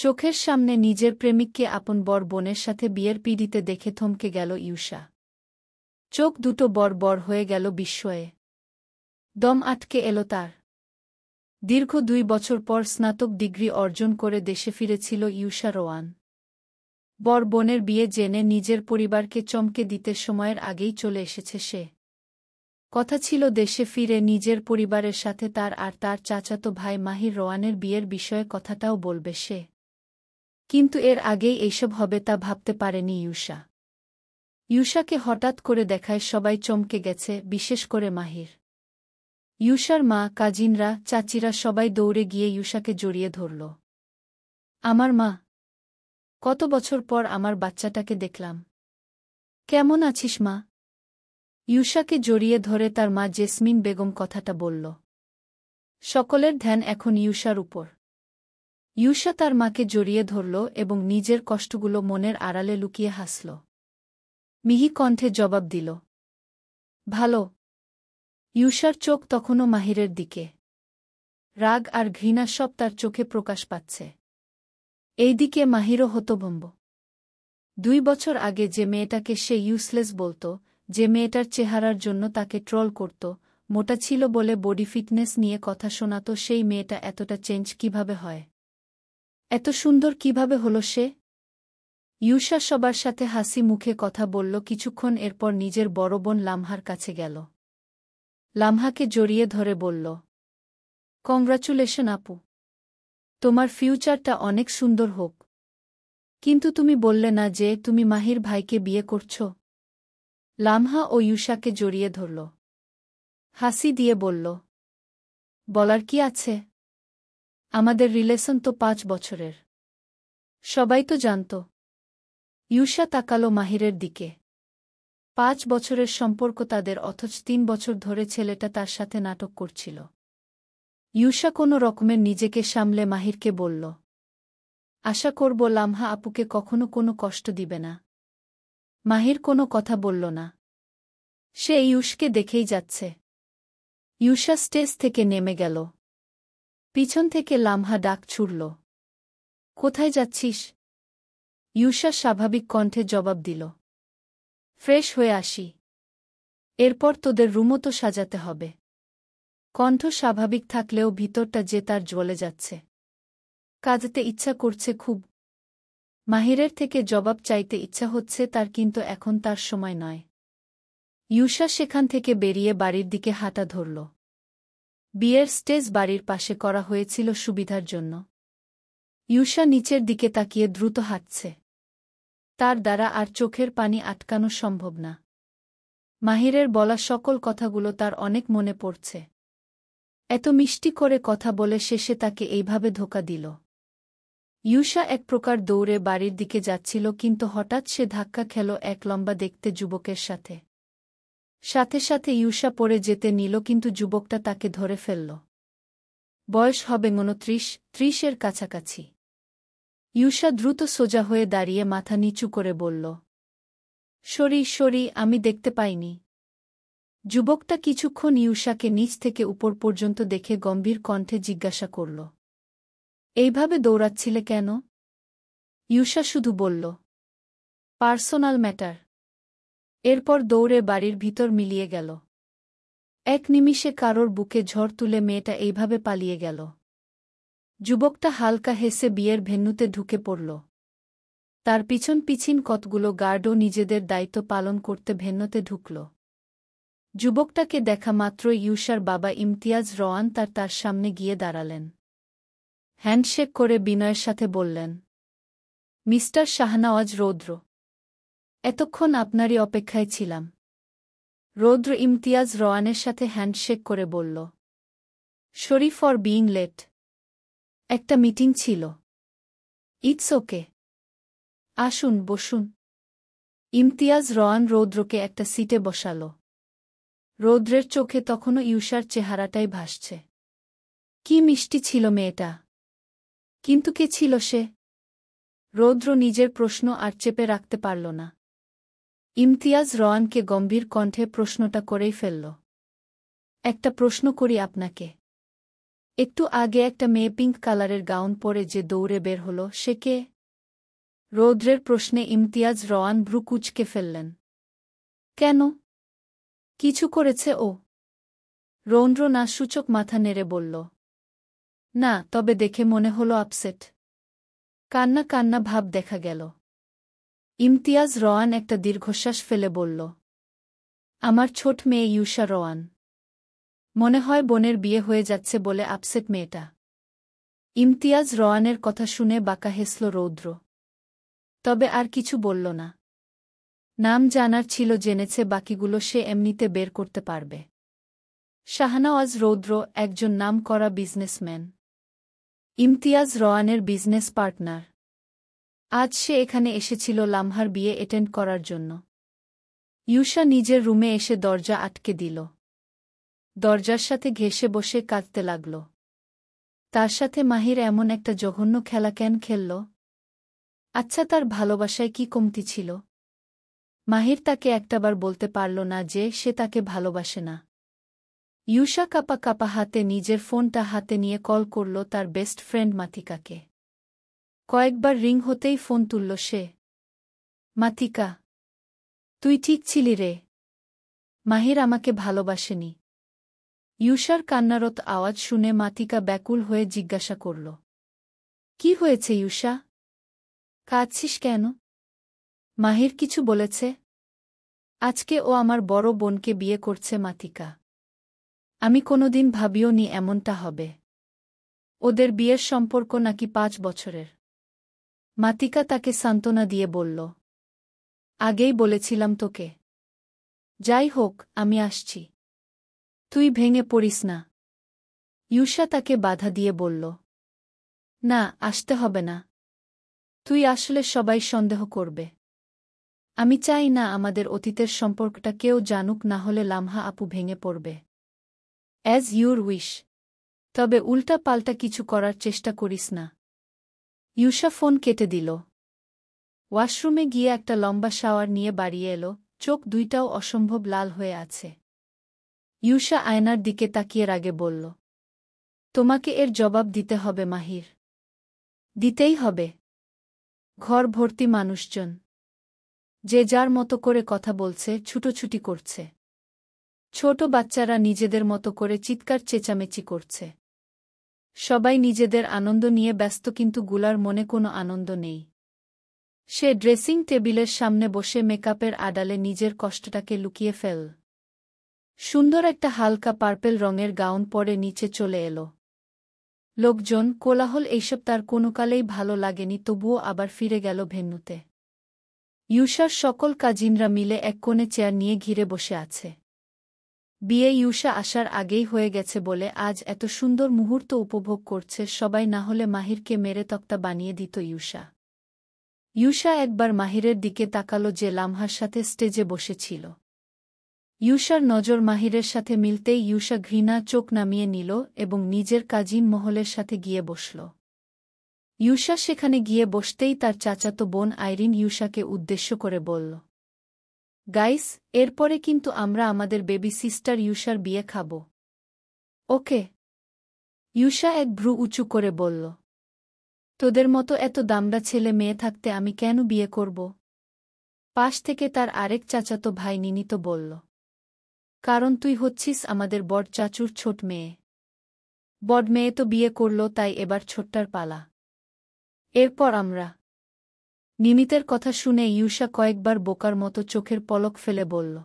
চোখের সামনে নিজের প্রেমিককে আপন বর বোনের সাথে বিয়ের পিঁড়িতে দেখে থমকে গেল ইউসা। চোখ দুটো বড় বড় হয়ে গেল বিস্ময়ে। দম আটকে এলো তার। দীর্ঘ 2 বছর পর স্নাতক ডিগ্রি অর্জন করে দেশে ফিরেছিল ইউসা রোয়ান। বর বোনের বিয়ে জেনে নিজের পরিবারকে চমকে দিতে সময়ের আগেই চলে এসেছে সে। কথা ছিল দেশে ফিরে নিজের পরিবারের সাথে তার আর তার চাচাতো ভাই মাহির রোয়ানের বিয়ের বিষয়ে কথাটাও বলবে সে। কিন্তু এর আগেই এইসব হবে তা ভাবতে পারেনি ইউসা। ইউসাকে হঠাৎ করে দেখায় সবাই চমকে গেছে, বিশেষ করে মাহির। ইউসার মা, কাজিনরা, চাচিরা সবাই দৌড়ে গিয়ে ইউসাকে জড়িয়ে ধরল। আমার মা! কত বছর পর আমার বাচ্চাটাকে দেখলাম। কেমন আছিস মা? ইউসাকে জড়িয়ে ধরে তার মা জেসমিন বেগম কথাটা বলল। সকলের ধ্যান এখন ইউসার উপর। ইউসা তার মাকে জড়িয়ে ধরল এবং নিজের কষ্টগুলো মনের আড়ালে লুকিয়ে হাসল। মিহি কণ্ঠে জবাব দিল, ভালো। ইউসার চোখ তখনও মাহিরের দিকে। রাগ আর ঘৃণা সব তার চোখে প্রকাশ পাচ্ছে। এইদিকে মাহিরও হতভম্ব। 2 বছর আগে যে মেয়েটাকে সে ইউসলেস বলত, যে মেয়েটার চেহারার জন্য তাকে ট্রল করত, মোটা ছিল বলে বডি ফিটনেস নিয়ে কথা শোনাত, সেই মেয়েটা এতটা চেঞ্জ কিভাবে হয়? এত সুন্দর কিভাবে হলো সে? ইউসা সবার সাথে হাসি মুখে কথা বলল। কিছুক্ষণ এরপর নিজের বড় বোন লামহার কাছে গেল। লামহাকে জড়িয়ে ধরে বলল, কংগ্রাচুলেশন আপু। তোমার ফিউচারটা অনেক সুন্দর হোক। কিন্তু তুমি বললে না যে তুমি মাহির ভাইকে বিয়ে করছ? লামহা ও ইউসাকে জড়িয়ে ধরল। হাসি দিয়ে বলল, বলার কি আছে? আমাদের রিলেশন তো 5 বছরের। সবাই তো জানত। ইউসা তাকালো মাহিরের দিকে। 5 বছরের সম্পর্ক তাদের, অথচ 3 বছর ধরে ছেলেটা তার সাথে নাটক করছিল। ইউসা কোনো রকমের নিজেকে সামলে মাহিরকে বলল, আশা করব লামহা আপুকে কখনো কোনো কষ্ট দিবে না। মাহির কোনো কথা বলল না। সে ইউসকে দেখেই যাচ্ছে। ইউসা স্টেজ থেকে নেমে গেল। পিছন থেকে লামহা ডাক ছুড়ল, কোথায় যাচ্ছিস? ইউসা স্বাভাবিক কণ্ঠে জবাব দিল, ফ্রেশ হয়ে আসি। এরপর তোদের রুমও তো সাজাতে হবে। কণ্ঠ স্বাভাবিক থাকলেও ভিতরটা যে তার জ্বলে যাচ্ছে। কাঁদতে ইচ্ছা করছে খুব। মাহিরের থেকে জবাব চাইতে ইচ্ছা হচ্ছে তার, কিন্তু এখন তার সময় নয়। ইউসা সেখান থেকে বেরিয়ে বাড়ির দিকে হাঁটা ধরল। বিয়ের স্টেজ বাড়ির পাশে করা হয়েছিল সুবিধার জন্য। ইউসা নিচের দিকে তাকিয়ে দ্রুত হাঁটছে। তার দ্বারা আর চোখের পানি আটকানো সম্ভব না। মাহিরের বলা সকল কথাগুলো তার অনেক মনে পড়ছে। এত মিষ্টি করে কথা বলে শেষে তাকে এইভাবে ধোঁকা দিল। ইউসা এক প্রকার দৌড়ে বাড়ির দিকে যাচ্ছিল, কিন্তু হঠাৎ সে ধাক্কা খেল এক লম্বা দেখতে যুবকের সাথে। সাথে সাথে ইউসা পড়ে যেতে নিল, কিন্তু যুবকটা তাকে ধরে ফেলল। বয়স হবে 29-30-এর কাছাকাছি। ইউসা দ্রুত সোজা হয়ে দাঁড়িয়ে মাথা নিচু করে বলল, সরি, আমি দেখতে পাইনি। যুবকটা কিছুক্ষণ ইউসাকে নিচ থেকে উপর পর্যন্ত দেখে গম্ভীর কণ্ঠে জিজ্ঞাসা করল, এইভাবে দৌড়াচ্ছিলে কেন? ইউসা শুধু বলল, পার্সোনাল ম্যাটার। এরপর দৌড়ে বাড়ির ভিতর মিলিয়ে গেল। এক নিমিষে কারোর বুকে ঝড় তুলে মেয়েটা এইভাবে পালিয়ে গেল। যুবকটা হালকা হেসে বিয়ের ভেন্যুতে ঢুকে পড়ল। তার পিছন কতগুলো গার্ডও নিজেদের দায়িত্ব পালন করতে ভেন্যুতে ঢুকল। যুবকটাকে দেখা মাত্রই ইউসার বাবা ইমতিয়াজ রওয়ান তার সামনে গিয়ে দাঁড়ালেন। হ্যান্ডশেক করে বিনয়ের সাথে বললেন, মিস্টার শাহনওয়াজ রৌদ্র, এতক্ষণ আপনারই অপেক্ষায় ছিলাম। রৌদ্র ইমতিয়াজ রওয়ানের সাথে হ্যান্ডশেক করে বলল, সরি ফর বিইং লেট। একটা মিটিং ছিল। It's okay. আসুন, বসুন। ইমতিয়াজ রওয়ান রৌদ্রকে একটা সিটে বসাল। রৌদ্রের চোখে তখনও ইউসার চেহারাটাই ভাসছে। কি মিষ্টি ছিল মেয়েটা। কিন্তু কে ছিল সে? রৌদ্র নিজের প্রশ্ন আর চেপে রাখতে পারল না। ইমতিয়াজ রওয়ানকে গম্ভীর কণ্ঠে প্রশ্নটা করেই ফেলল, একটা প্রশ্ন করি আপনাকে। একটু আগে একটা মেয়ে পিঙ্ক কালারের গাউন পরে যে দৌড়ে বের হল সে কে? রৌদ্রের প্রশ্নে ইমতিয়াজ রওয়ান ভ্রু কুঁচকে ফেললেন। কেন? কিছু করেছে ও? রৌদ্র না সূচক মাথা নেড়ে বলল। না, তবে দেখে মনে হলো আপসেট। কান্না কান্না ভাব দেখা গেল। ইমতিয়াজ রওয়ান একটা দীর্ঘশ্বাস ফেলে বলল। আমার ছোট মেয়ে ইউশা রওয়ান। মনে হয় বোনের বিয়ে হয়ে যাচ্ছে বলে আপসেট মেয়েটা। ইমতিয়াজ রওয়ানের কথা শুনে বাঁকা হেসল রৌদ্র। তবে আর কিছু বলল না। নাম জানার ছিল, জেনেছে, বাকিগুলো সে এমনিতে বের করতে পারবে। শাহনওয়াজ রৌদ্র একজন নামকরা বিজনেসম্যান। ইমতিয়াজ রওয়ানের বিজনেস পার্টনার। আজ সে এখানে এসেছিল লামহার বিয়ে অ্যাটেন্ড করার জন্য। ইউশা নিজের রুমে এসে দরজা আটকে দিল। দরজার সাথে ঘেঁষে বসে কাঁদতে লাগল। তার সাথে মাহির এমন একটা জঘন্য খেলা কেন খেলল? আচ্ছা, তার ভালোবাসায় কি কমতি ছিল? মাহির তাকে একটাবার বলতে পারল না যে সে তাকে ভালোবাসে না। ইউশা কাপা কাপা হাতে নিজের ফোনটা হাতে নিয়ে কল করল তার বেস্ট ফ্রেন্ড মাথিকাকে। কয়েকবার রিং হতেই ফোন তুলল সে। মাথিকা, তুই ঠিক ছিলি রে? মাহির আমাকে ভালোবাসেনি। ইউশার কান্নারত আওয়াজ শুনে মাথিকা ব্যাকুল হয়ে জিজ্ঞাসা করল। কি হয়েছে ইউশা? কাঁদছিস কেন? মাহির কিছু বলেছে? আজকে ও আমার বড় বোনকে বিয়ে করছে মাথিকা। আমি কোনোদিন ভাবিও নি এমনটা হবে। ওদের বিয়ের সম্পর্ক নাকি 5 বছরের। মাথিকা তাকে সান্ত্বনা দিয়ে বলল। আগেই বলেছিলাম তোকে। যাই হোক, আমি আসছি। তুই ভেঙে পড়িস না। ইউশা তাকে বাধা দিয়ে বলল। না, আসতে হবে না। তুই আসলে সবাই সন্দেহ করবে। আমি চাই না আমাদের অতীতের সম্পর্কটা কেউ জানুক, না হলে লামহা আপু ভেঙে পড়বে। As your wish. তবে উল্টা পাল্টা কিছু করার চেষ্টা করিস না। ইউশা ফোন কেটে দিল। ওয়াশরুমে গিয়ে একটা লম্বা শাওয়ার নিয়ে বাড়ি এলো, চোখ দুইটাও অসম্ভব লাল হয়ে আছে। ইউশা আয়নার দিকে তাকিয়ে রাগে বলল। তোমাকে এর জবাব দিতে হবে মাহির। দিতেই হবে। ঘর ভর্তি মানুষজন। যে যার মতো করে কথা বলছে, ছুটোছুটি করছে। ছোট বাচ্চারা নিজেদের মতো করে চিৎকার চেঁচামেচি করছে। সবাই নিজেদের আনন্দ নিয়ে ব্যস্ত, কিন্তু গুলার মনে কোনো আনন্দ নেই। সে ড্রেসিং টেবিলের সামনে বসে মেকআপের আড়ালে নিজের কষ্টটাকে লুকিয়ে ফেল। সুন্দর একটা হালকা পার্পেল রঙের গাউন পরে নিচে চলে এলো। লোকজন, কোলাহল এইসব তার কোনোকালেই ভালো লাগেনি, তবুও আবার ফিরে গেল ভেন্যুতে। ইউশার সকল কাজিনরা মিলে এক কোণে চেয়ার নিয়ে ঘিরে বসে আছে। বিয়ে ইউশা আসার আগেই হয়ে গেছে বলে আজ এত সুন্দর মুহূর্ত উপভোগ করছে সবাই, না হলে মাহিরকে মেরে তক্তা বানিয়ে দিত ইউশা। ইউশা একবার মাহিরের দিকে তাকালো যে লামহার সাথে স্টেজে বসেছিল। ইউশার নজর মাহিরের সাথে মিলতেই ইউশা ঘৃণা চোখ নামিয়ে নিল এবং নিজের কাজিন মহলের সাথে গিয়ে বসল। ইউশা সেখানে গিয়ে বসতেই তার চাচাতো বোন আইরিন ইউশাকে উদ্দেশ্য করে বলল। গাইস, এরপরে কিন্তু আমরা আমাদের বেবি সিস্টার ইউশার বিয়ে খাব। ওকে? ইউশা এক ভ্রু উঁচু করে বলল। তোদের মতো এত দামড়া ছেলে মেয়ে থাকতে আমি কেন বিয়ে করব? পাশ থেকে তার আরেক চাচাতো ভাই নিনিত বলল। কারণ তুই হচ্ছিস আমাদের বড় চাচুর ছোট মেয়ে। বড় মেয়ে তো বিয়ে করল, তাই এবার ছোট্টার পালা। এরপর আমরা। নিমিতের কথা শুনে ইউশা কয়েকবার বোকার মতো চোখের পলক ফেলে বলল।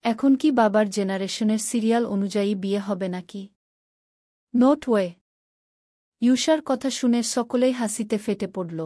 এখন কি বাবার জেনারেশনের সিরিয়াল অনুযায়ী বিয়ে হবে নাকি? Note way. ইউশার কথা শুনে সকলেই হাসিতে ফেটে পড়ল।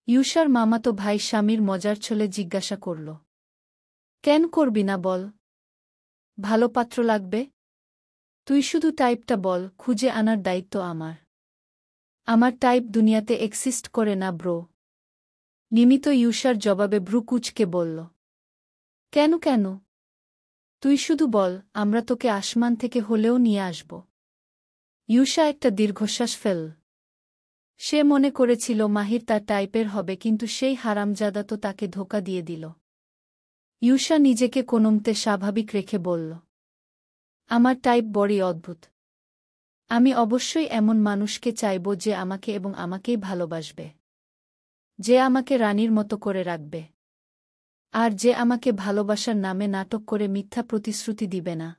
ইউশার মামাতো ভাই স্বামীর মজার ছলে জিজ্ঞাসা করল। কেন করবি না বল? ভালো পাত্র লাগবে? তুই শুধু টাইপটা বল, খুঁজে আনার দায়িত্ব আমার। আমার টাইপ দুনিয়াতে এক্সিস্ট করে না ব্রো। নিমিত ইউশার জবাবে ভ্রু কুঁচকে বলল। কেন কেন? তুই শুধু বল, আমরা তোকে আসমান থেকে হলেও নিয়ে আসব। ইউশা একটা দীর্ঘশ্বাস ফেল। সে মনে করেছিল মাহির তার টাইপের হবে, কিন্তু সেই হারামজাদা তো তাকে ধোঁকা দিয়ে দিল। ইউশা নিজেকে কোনমতে স্বাভাবিক রেখে বলল। আমার টাইপ বড়ই অদ্ভুত। আমি অবশ্যই এমন মানুষকে চাইব যে আমাকে এবং আমাকেই ভালোবাসবে, যে আমাকে রানীর মতো করে রাখবে, আর যে আমাকে ভালোবাসার নামে নাটক করে মিথ্যা প্রতিশ্রুতি দিবে না।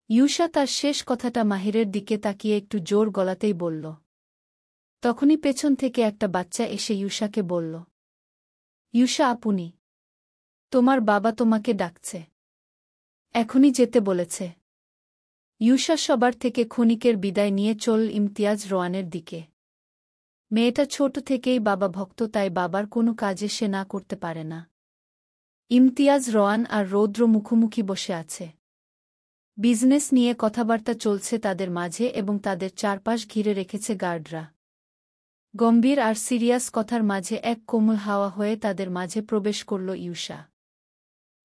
ইউসা তার শেষ কথাটা মাহিরের দিকে তাকিয়ে একটু জোর গলাতেই বলল। তখনই পেছন থেকে একটা বাচ্চা এসে ইউসাকে বলল, ইউসা আপনি, তোমার বাবা তোমাকে ডাকছে, এখনই যেতে বলেছে। ইউসা সবার থেকে ক্ষণিকের বিদায় নিয়ে চল ইমতিয়াজ রোয়ানের দিকে। মেয়েটা ছোট থেকেই বাবা ভক্ত, তাই বাবার কোনো কাজে সে না করতে পারে না। ইমতিয়াজ রোয়ান আর রৌদ্র মুখোমুখি বসে আছে। বিজনেস নিয়ে কথাবার্তা চলছে তাদের মাঝে এবং তাদের চারপাশ ঘিরে রেখেছে গার্ডরা। গম্ভীর আর সিরিয়াস কথার মাঝে এক কোমল হাওয়া হয়ে তাদের মাঝে প্রবেশ করল ইউসা।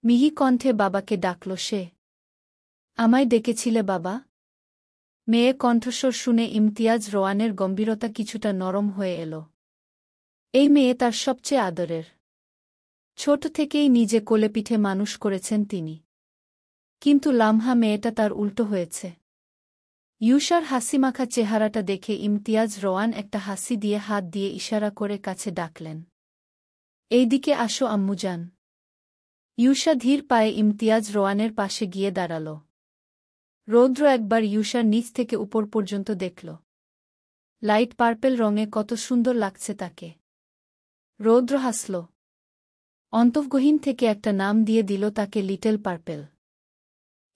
মিহি কণ্ঠে বাবাকে ডাকল সে। আমায় ডেকেছিলে বাবা? মেয়ে কণ্ঠস্বর শুনে ইমতিয়াজ রোয়ানের গম্ভীরতা কিছুটা নরম হয়ে এল। এই মেয়ে তার সবচেয়ে আদরের। ছোট থেকেই নিজে কোলেপিঠে মানুষ করেছেন তিনি। কিন্তু লামহা মেয়েটা তার উল্টো হয়েছে। ইউসার হাসিমাখা চেহারাটা দেখে ইমতিয়াজ রোয়ান একটা হাসি দিয়ে হাত দিয়ে ইশারা করে কাছে ডাকলেন। এইদিকে আসো আম্মুজান। ইউসা ধীর পায়ে ইমতিয়াজ রোয়ানের পাশে গিয়ে দাঁড়াল। রৌদ্র একবার ইউসার নিচ থেকে উপর পর্যন্ত দেখল। লাইট পার্পেল রঙে কত সুন্দর লাগছে তাকে। রৌদ্র হাসল। অন্তর্গহীন থেকে একটা নাম দিয়ে দিল তাকে লিটল পার্পেল।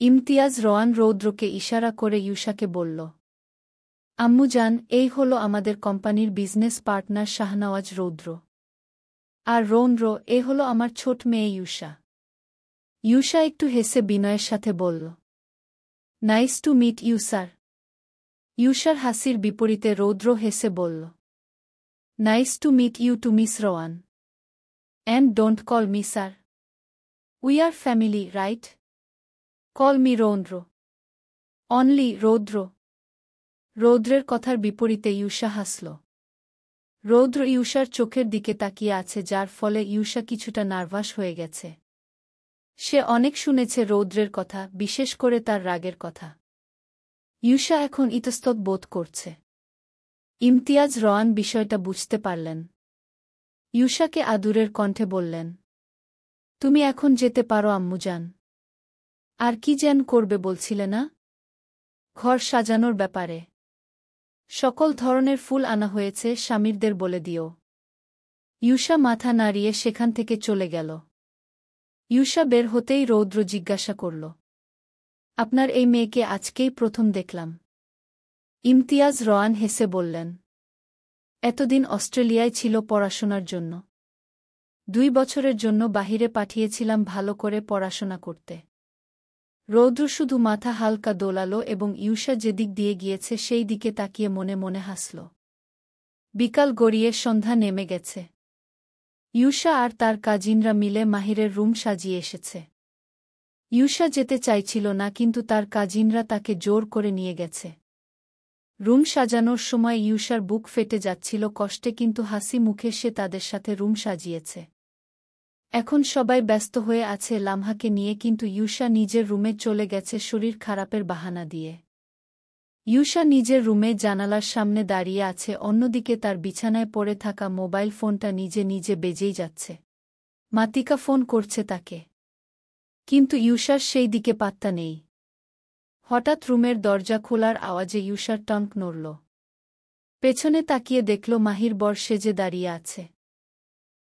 ইমতিয়াজ রোয়ান রৌদ্রকে ইশারা করে ইউসাকে বলল, আম্মুজান, এই হলো আমাদের কোম্পানির বিজনেস পার্টনার শাহনওয়াজ রৌদ্র। আর রৌদ্র, এ হলো আমার ছোট মেয়ে ইউসা। ইউসা একটু হেসে বিনয়ের সাথে বলল, nice to meet you sir. ইউসার হাসির বিপরীতে রৌদ্র হেসে বলল, nice to meet you too miss Rowan. And don't call me sir. We are family, right? Call me Roudro. Only Roudro. রৌদ্রের কথার বিপরীতে ইউসা হাসল। রৌদ্র ইউসার চোখের দিকে তাকিয়ে আছে, যার ফলে ইউসা কিছুটা নার্ভাস হয়ে গেছে। সে অনেক শুনেছে রৌদ্রের কথা, বিশেষ করে তার রাগের কথা। ইউসা এখন ইতস্তত বোধ করছে। ইমতিয়াজ রোয়ান বিষয়টা বুঝতে পারলেন। ইউসাকে আদুরের কণ্ঠে বললেন, তুমি এখন যেতে পারো আম্মুজান। আর কি যেন করবে বলছিলে না? ঘর সাজানোর ব্যাপারে সকল ধরনের ফুল আনা হয়েছে, স্বামীরদের বলে দিও। ইউসা মাথা নাড়িয়ে সেখান থেকে চলে গেল। ইউসা বের হতেই রৌদ্র জিজ্ঞাসা করল, আপনার এই মেয়েকে আজকেই প্রথম দেখলাম। ইমতিয়াজ রোয়ান হেসে বললেন, এতদিন অস্ট্রেলিয়ায় ছিল পড়াশোনার জন্য। 2 বছরের জন্য বাহিরে পাঠিয়েছিলাম ভালো করে পড়াশোনা করতে। রৌদ্র শুধু মাথা হালকা দোলাল এবং ইউসা যেদিক দিয়ে গিয়েছে সেই দিকে তাকিয়ে মনে মনে হাসল। বিকাল গড়িয়ে সন্ধ্যা নেমে গেছে। ইউসা আর তার কাজিনরা মিলে মাহিরের রুম সাজিয়ে এসেছে। ইউসা যেতে চাইছিল না, কিন্তু তার কাজিনরা তাকে জোর করে নিয়ে গেছে। রুম সাজানোর সময় ইউসার বুক ফেটে যাচ্ছিল কষ্টে, কিন্তু হাসি মুখে সে তাদের সাথে রুম সাজিয়েছে। এখন সবাই ব্যস্ত হয়ে আছে লামহাকে নিয়ে, কিন্তু ইউসা নিজের রুমে চলে গেছে শরীর খারাপের বাহানা দিয়ে। ইউসা নিজের রুমে জানালার সামনে দাঁড়িয়ে আছে, অন্যদিকে তার বিছানায় পড়ে থাকা মোবাইল ফোনটা নিজে নিজে বেজেই যাচ্ছে। মাতিকা ফোন করছে তাকে, কিন্তু ইউসার সেই দিকে পাত্তা নেই। হঠাৎ রুমের দরজা খোলার আওয়াজে ইউসার টনক নড়ল। পেছনে তাকিয়ে দেখল মাহির বর সেজে দাঁড়িয়ে আছে।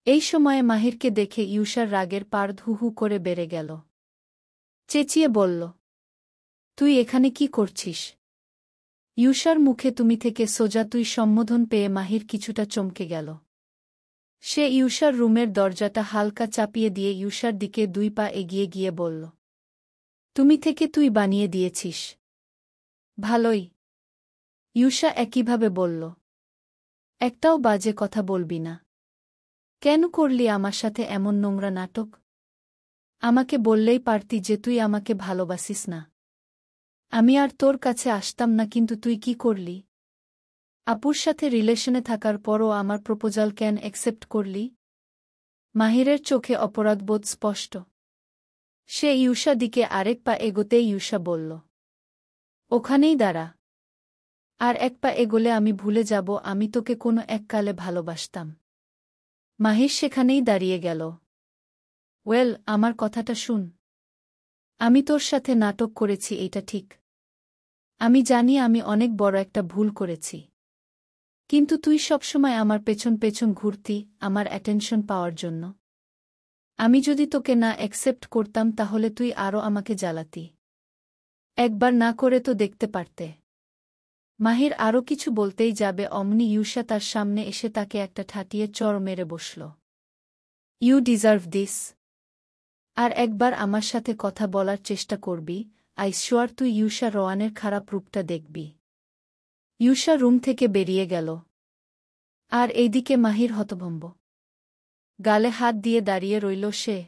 এই সময়ে মাহিরকে দেখে ইউসার রাগের পারদ হু হু করে বেড়ে গেল। চেঁচিয়ে বলল, তুই এখানে কি করছিস? ইউসার মুখে তুমি থেকে সোজা তুই সম্বোধন পেয়ে মাহির কিছুটা চমকে গেল। সে ইউসার রুমের দরজাটা হালকা চাপিয়ে দিয়ে ইউসার দিকে 2 পা এগিয়ে গিয়ে বলল, তুমি থেকে তুই বানিয়ে দিয়েছিস। ভালোই। ইউসা একইভাবে বলল, একটাও বাজে কথা বলবি না। কেন করলি আমার সাথে এমন নোংরা নাটক? আমাকে বললেই পারতি যে তুই আমাকে ভালোবাসিস না। আমি আর তোর কাছে আসতাম না, কিন্তু তুই কি করলি? আপুর সাথে রিলেশনে থাকার পরও আমার প্রপোজাল কেন অ্যাকসেপ্ট করলি? মাহিরের চোখে অপরাধবোধ স্পষ্ট। সে ইউসা দিকে আরেক পা এগোতেই ইউসা বলল, ওখানেই দাঁড়া। আর এক পা এগোলে আমি ভুলে যাব আমি তোকে কোনো এককালে ভালোবাসতাম। মাহির সেখানেই দাঁড়িয়ে গেল। ওয়েল, আমার কথাটা শুন। আমি তোর সাথে নাটক করেছি, এইটা ঠিক। আমি জানি আমি অনেক বড় একটা ভুল করেছি। কিন্তু তুই সবসময় আমার পেছন পেছন ঘুরতি আমার অ্যাটেনশন পাওয়ার জন্য। আমি যদি তোকে না অ্যাকসেপ্ট করতাম তাহলে তুই আরও আমাকে জ্বালাতি। একবার না করে তো দেখতে পারতে। মাহির আরও কিছু বলতেই যাবে অমনি ইউষা তার সামনে এসে তাকে একটা ঠাটিয়ে চড় মেরে বসল। You deserve this. আর একবার আমার সাথে কথা বলার চেষ্টা করবি, আই শিওর তুই ইউষা রোয়ানের খারাপ রূপটা দেখবি। ইউষা রুম থেকে বেরিয়ে গেল। আর এইদিকে মাহির হতভম্ব। গালে হাত দিয়ে দাঁড়িয়ে রইল সে।